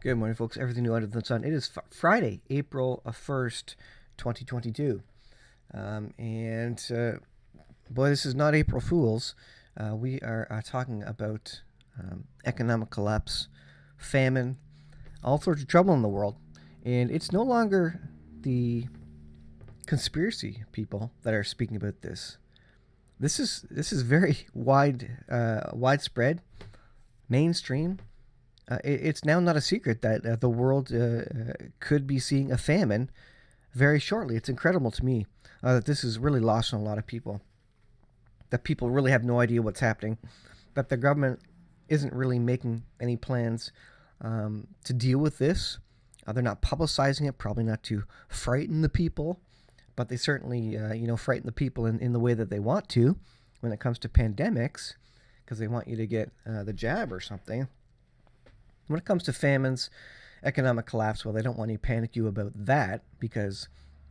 Good morning, folks. Everything new under the sun. It is Friday, April 1st, 2022. Boy, this is not April Fool's. We are talking about economic collapse, famine, all sorts of trouble in the world. And it's no longer the conspiracy people that are speaking about this. This is very widespread, mainstream. It's now not a secret that the world could be seeing a famine very shortly. It's incredible to me that this is really lost on a lot of people. That people really have no idea what's happening. That the government isn't really making any plans to deal with this. They're not publicizing it, probably not to frighten the people, but they certainly frighten the people in the way that they want to when it comes to pandemics, because they want you to get the jab or something. When it comes to famines, economic collapse, well, they don't want to panic you about that because,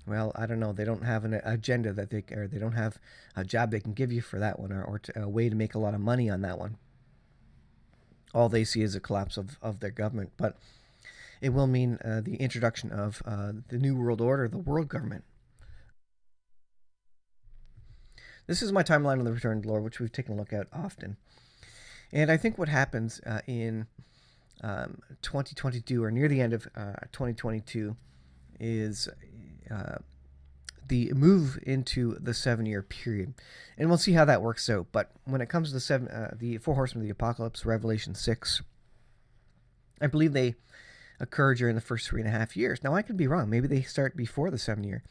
well, I don't know, they don't have an agenda they don't have a job they can give you for that one or a way to make a lot of money on that one. All they see is a collapse of their government, but it will mean the introduction of the New World Order, the world government. This is my timeline on the return of the Lord, which we've taken a look at often. And I think what happens in 2022 or near the end of 2022 is the move into the 7-year period, and we'll see how that works out. But when it comes to the four horsemen of the apocalypse, Revelation 6, I believe they occur during the first 3.5 years. Now I could be wrong. Maybe they start before the 7-year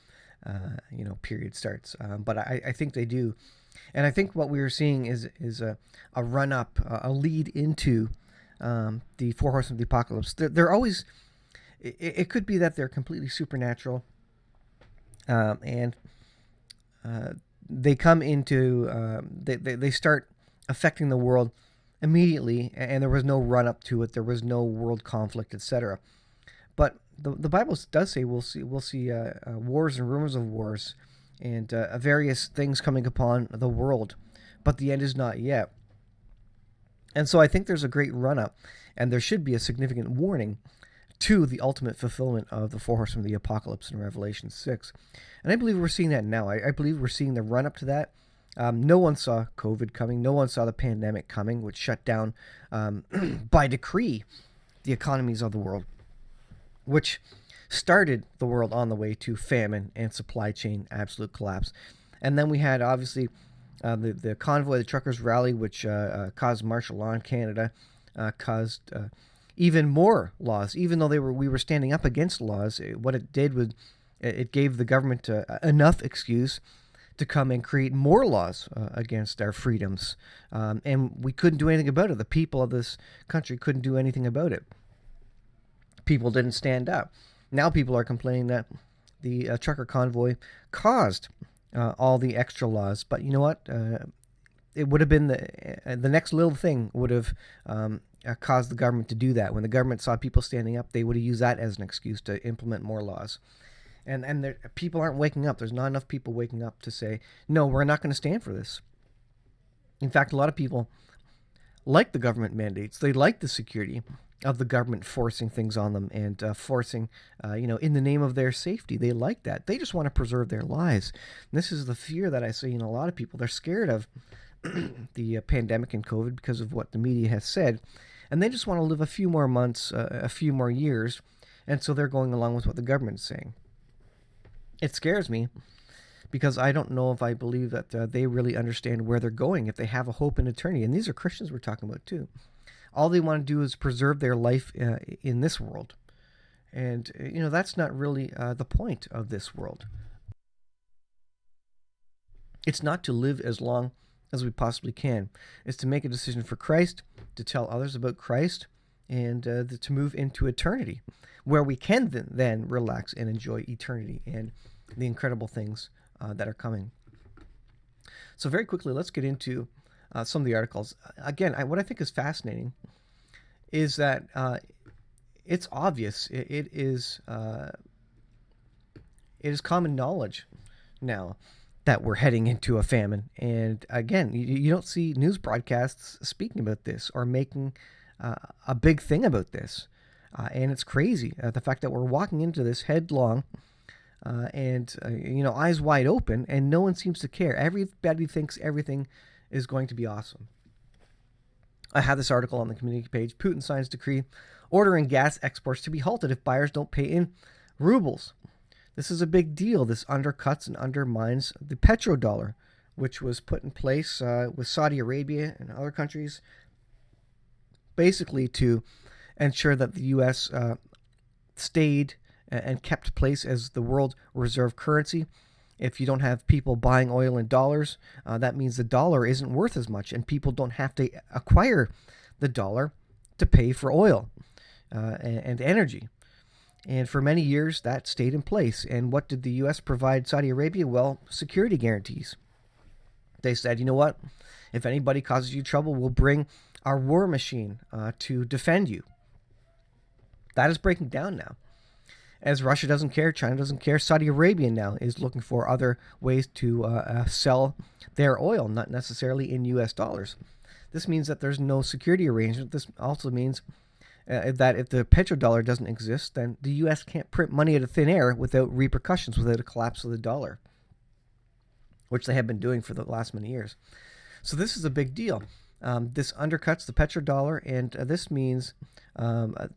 period starts, but I think they do. And I think what we are seeing is a run up, a lead into the four horsemen of the apocalypse. They're always, it could be that they're completely supernatural, and they come into, they start affecting the world immediately, and there was no run up to it. There was no world conflict, etc. But the Bible does say we'll see wars and rumors of wars and various things coming upon the world, but the end is not yet. And so I think there's a great run-up, and there should be a significant warning to the ultimate fulfillment of the four horsemen of the apocalypse in Revelation 6. And I believe we're seeing that now. I believe we're seeing the run-up to that. No one saw COVID coming. No one saw the pandemic coming, which shut down, by decree, the economies of the world, which started the world on the way to famine and supply chain absolute collapse. And then we had, obviously, the convoy, the truckers' rally, which caused martial law in Canada, caused even more laws. Even though we were standing up against laws, what it did was it gave the government enough excuse to come and create more laws against our freedoms. And we couldn't do anything about it. The people of this country couldn't do anything about it. People didn't stand up. Now people are complaining that the trucker convoy caused all the extra laws, but you know what? It would have been the next little thing would have caused the government to do that. When the government saw people standing up, they would have used that as an excuse to implement more laws. And people aren't waking up. There's not enough people waking up to say, no, we're not going to stand for this. In fact, a lot of people like the government mandates. They like the security of the government forcing things on them and forcing, in the name of their safety. They like that. They just want to preserve their lives. And this is the fear that I see in a lot of people. They're scared of the pandemic and COVID because of what the media has said. And they just want to live a few more months, a few more years. And so they're going along with what the government is saying. It scares me because I don't know if I believe that they really understand where they're going, if they have a hope in eternity. And these are Christians we're talking about too. All they want to do is preserve their life in this world. And, that's not really the point of this world. It's not to live as long as we possibly can. It's to make a decision for Christ, to tell others about Christ, and to move into eternity, where we can then relax and enjoy eternity and the incredible things that are coming. So very quickly, let's get into some of the articles. Again, what I think is fascinating is that it's obvious. It is common knowledge now that we're heading into a famine. And again, you don't see news broadcasts speaking about this or making a big thing about this. And it's crazy, the fact that we're walking into this headlong eyes wide open, and no one seems to care. Everybody thinks everything is going to be awesome. I have this article on the community page. Putin signs decree ordering gas exports to be halted if buyers don't pay in rubles. This is a big deal. This undercuts and undermines the petrodollar, which was put in place with Saudi Arabia and other countries, basically to ensure that the U.S. Stayed and kept place as the world reserve currency. If you don't have people buying oil in dollars, that means the dollar isn't worth as much, and people don't have to acquire the dollar to pay for oil and energy. And for many years, that stayed in place. And what did the U.S. provide Saudi Arabia? Well, security guarantees. They said, you know what? If anybody causes you trouble, we'll bring our war machine to defend you. That is breaking down now. As Russia doesn't care, China doesn't care, Saudi Arabia now is looking for other ways to sell their oil, not necessarily in U.S. dollars. This means that there's no security arrangement. This also means that if the petrodollar doesn't exist, then the U.S. can't print money out of thin air without repercussions, without a collapse of the dollar, which they have been doing for the last many years. So this is a big deal. This undercuts the petrodollar, and this means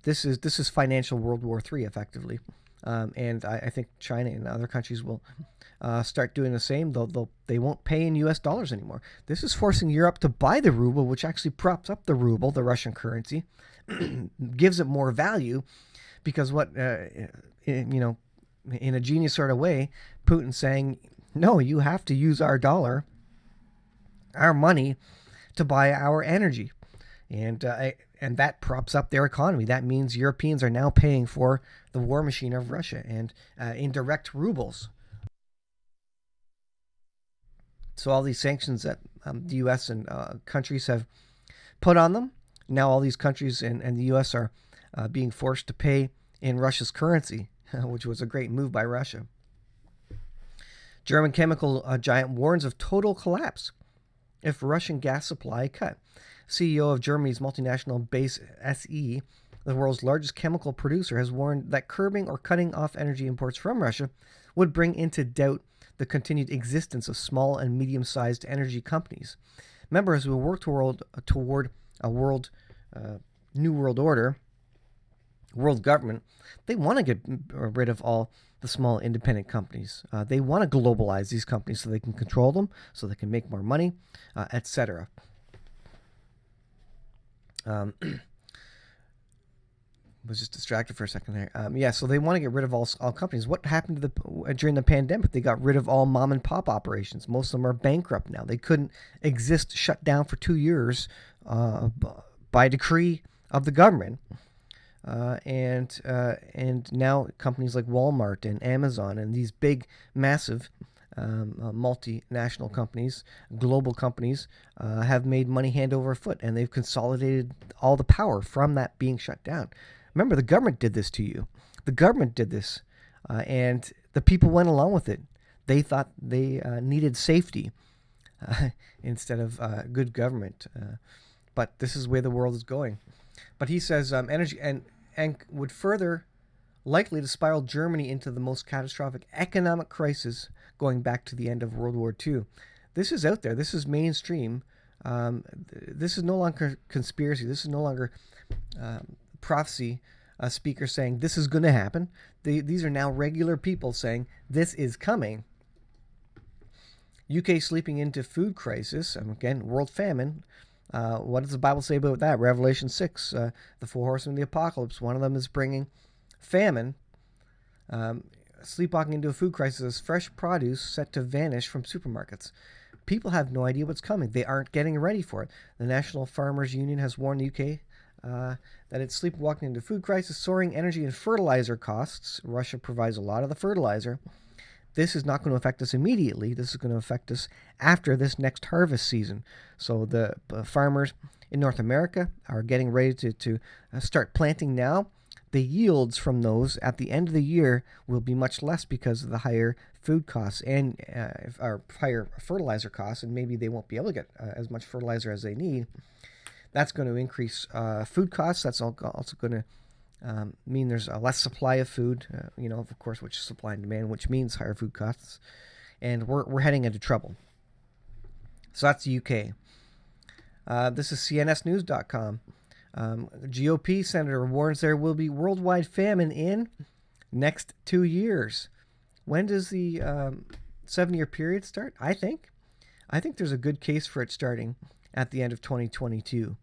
this is financial World War III, effectively. And I think China and other countries will start doing the same. They won't pay in U.S. dollars anymore. This is forcing Europe to buy the ruble, which actually props up the ruble, the Russian currency, gives it more value, because in a genius sort of way, Putin's saying, no, you have to use our dollar, our money, to buy our energy. And that props up their economy. That means Europeans are now paying for the war machine of Russia and in direct rubles. So all these sanctions that the U.S. and countries have put on them, now all these countries and the U.S. are being forced to pay in Russia's currency, which was a great move by Russia. German chemical giant warns of total collapse if Russian gas supply cut. CEO of Germany's multinational Base SE, the world's largest chemical producer, has warned that curbing or cutting off energy imports from Russia would bring into doubt the continued existence of small and medium-sized energy companies. Members who work toward a new world order, world government, they want to get rid of all the small independent companies. They want to globalize these companies so they can control them, so they can make more money, etc. Was just distracted for a second there. So they want to get rid of all companies. What happened to during the pandemic? They got rid of all mom and pop operations. Most of them are bankrupt now. They couldn't exist, shut down for 2 years by decree of the government. And now companies like Walmart and Amazon and these big, massive multinational companies, global companies, have made money hand over foot, and they've consolidated all the power from that being shut down. Remember, the government did this to you. The government did this, and the people went along with it. They thought they needed safety instead of good government. But this is where the world is going. But he says energy and would further likely to spiral Germany into the most catastrophic economic crisis going back to the end of World War II. This is out there. This is mainstream. This is no longer conspiracy. This is no longer prophecy speakers saying this is going to happen. These are now regular people saying this is coming. UK sleeping into food crisis. Again, world famine. What does the Bible say about that? Revelation 6, the four horsemen of the apocalypse. One of them is bringing famine. Sleepwalking into a food crisis as fresh produce set to vanish from supermarkets. People have no idea what's coming. They aren't getting ready for it. The National Farmers Union has warned the UK that it's sleepwalking into food crisis, soaring energy and fertilizer costs. Russia provides a lot of the fertilizer. This is not going to affect us immediately. This is going to affect us after this next harvest season. So the farmers in North America are getting ready to start planting now. The yields from those at the end of the year will be much less because of the higher food costs and or higher fertilizer costs, and maybe they won't be able to get as much fertilizer as they need. That's going to increase food costs. That's also going to mean there's a less supply of food, of course, which is supply and demand, which means higher food costs, and we're heading into trouble. So that's the UK. This is CNSnews.com. GOP senator warns there will be worldwide famine in next 2 years. When does the 7-year period start? I think there's a good case for it starting at the end of 2022.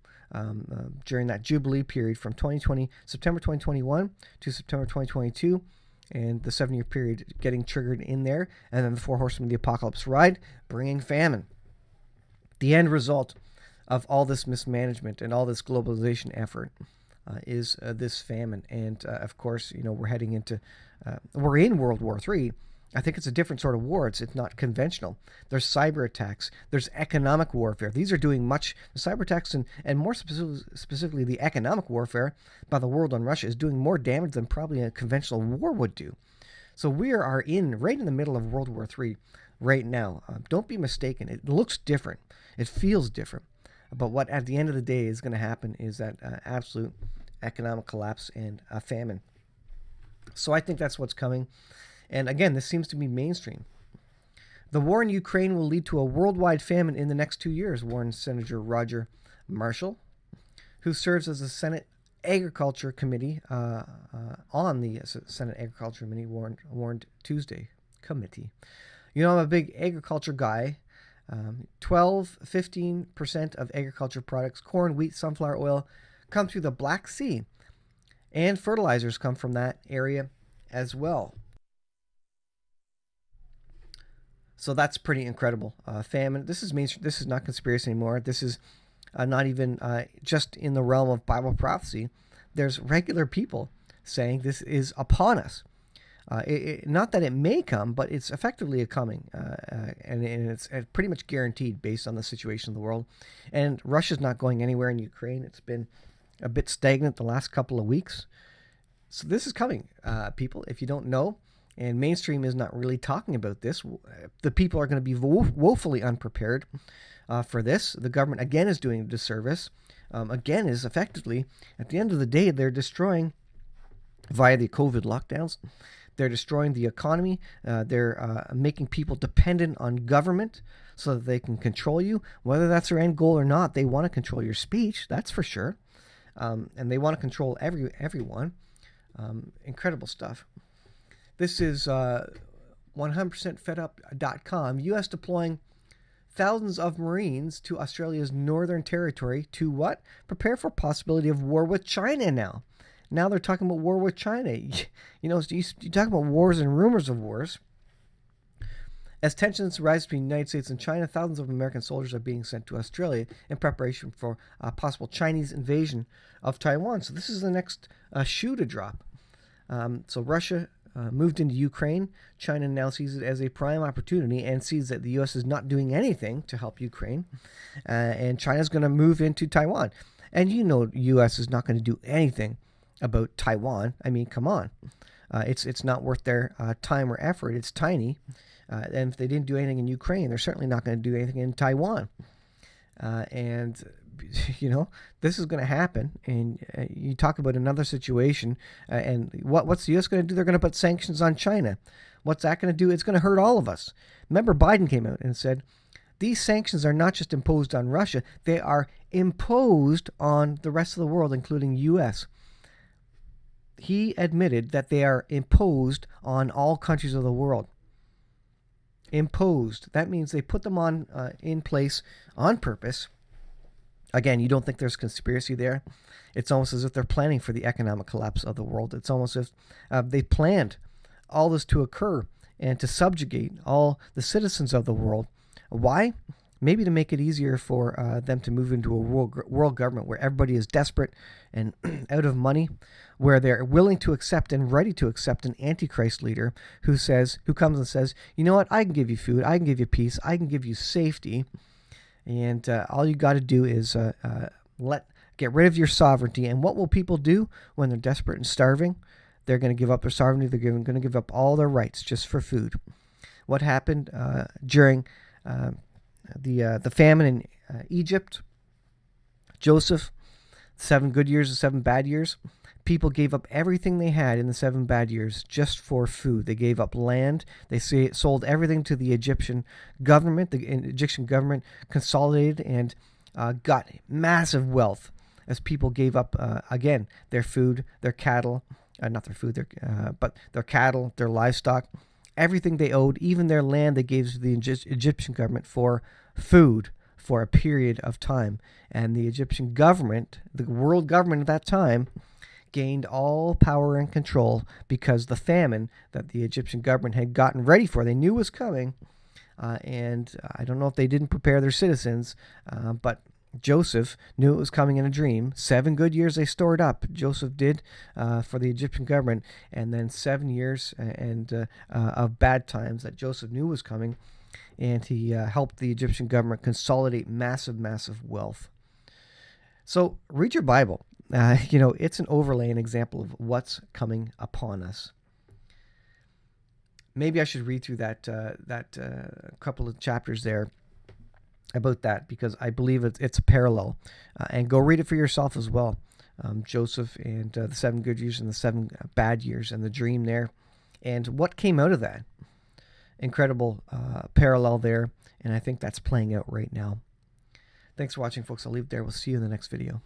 During that Jubilee period from September 2021 to September 2022, and the 7-year period getting triggered in there, and then the 4 horsemen of the apocalypse ride, bringing famine. The end result of all this mismanagement and all this globalization effort is this famine. And of course, we're heading into, we're in World War III. I think it's a different sort of war. It's not conventional. There's cyber attacks. There's economic warfare. These are doing much. The cyber attacks and more specifically the economic warfare by the world on Russia is doing more damage than probably a conventional war would do. So we are right in the middle of World War III right now. Don't be mistaken. It looks different. It feels different. But what at the end of the day is going to happen is that absolute economic collapse and a famine. So I think that's what's coming. And again, this seems to be mainstream. The war in Ukraine will lead to a worldwide famine in the next 2 years, warned Senator Roger Marshall, who serves as the Senate Agriculture Committee on the Senate Agriculture Committee warned Tuesday. Committee. I'm a big agriculture guy. 15% of agriculture products, corn, wheat, sunflower oil, come through the Black Sea. And fertilizers come from that area as well. So that's pretty incredible. Famine. This is mainstream. This is not conspiracy anymore. This is not even just in the realm of Bible prophecy. There's regular people saying this is upon us. Not that it may come, but it's effectively coming, and it's pretty much guaranteed based on the situation of the world. And Russia's not going anywhere in Ukraine. It's been a bit stagnant the last couple of weeks. So this is coming, people. If you don't know, and mainstream is not really talking about this, the people are going to be woefully unprepared for this. The government, again, is doing a disservice. Again, is effectively, at the end of the day, they're destroying, via the COVID lockdowns, they're destroying the economy. They're making people dependent on government so that they can control you. Whether that's their end goal or not, they want to control your speech, that's for sure. And they want to control everyone. Incredible stuff. This is 100%fedup.com. U.S. deploying thousands of Marines to Australia's Northern Territory to what? Prepare for possibility of war with China now. Now they're talking about war with China. You talk about wars and rumors of wars. As tensions rise between the United States and China, thousands of American soldiers are being sent to Australia in preparation for a possible Chinese invasion of Taiwan. So this is the next shoe to drop. So Russia moved into Ukraine. China now sees it as a prime opportunity and sees that the U.S. is not doing anything to help Ukraine. And China's going to move into Taiwan. And the U.S. is not going to do anything about Taiwan. I mean, come on. It's not worth their time or effort. It's tiny. And if they didn't do anything in Ukraine, they're certainly not going to do anything in Taiwan. And this is going to happen. And you talk about another situation. And what's the U.S. going to do? They're going to put sanctions on China. What's that going to do? It's going to hurt all of us. Remember, Biden came out and said, these sanctions are not just imposed on Russia. They are imposed on the rest of the world, including U.S. He admitted that they are imposed on all countries of the world. Imposed. That means they put them on in place on purpose. Again, you don't think there's conspiracy there. It's almost as if they're planning for the economic collapse of the world. It's almost as if they planned all this to occur and to subjugate all the citizens of the world. Why? Maybe to make it easier for them to move into a world government where everybody is desperate and out of money, where they're willing to accept and ready to accept an antichrist leader who comes and says, you know what, I can give you food, I can give you peace, I can give you safety, and all you got to do is get rid of your sovereignty. And what will people do when they're desperate and starving? They're going to give up their sovereignty. They're going to give up all their rights just for food. What happened during the famine in Egypt? Joseph, 7 good years and 7 bad years. People gave up everything they had in the 7 bad years just for food. They gave up land. They sold everything to the Egyptian government. The Egyptian government consolidated and got massive wealth as people gave up, again, their food, their cattle, not their food, but their cattle, their livestock, everything they owed, even their land they gave to the Egyptian government for food for a period of time. And the Egyptian government, the world government at that time, gained all power and control because the famine that the Egyptian government had gotten ready for, they knew was coming. And I don't know if they didn't prepare their citizens, but Joseph knew it was coming in a dream. 7 good years they stored up. Joseph did for the Egyptian government, and then 7 years of bad times that Joseph knew was coming, and he helped the Egyptian government consolidate massive, massive wealth. So read your Bible. It's an overlay, an example of what's coming upon us. Maybe I should read through that couple of chapters there about that, because I believe it's a parallel. And go read it for yourself as well. Joseph and the 7 good years and the 7 bad years and the dream there. And what came out of that. Incredible parallel there. And I think that's playing out right now. Thanks for watching, folks. I'll leave it there. We'll see you in the next video.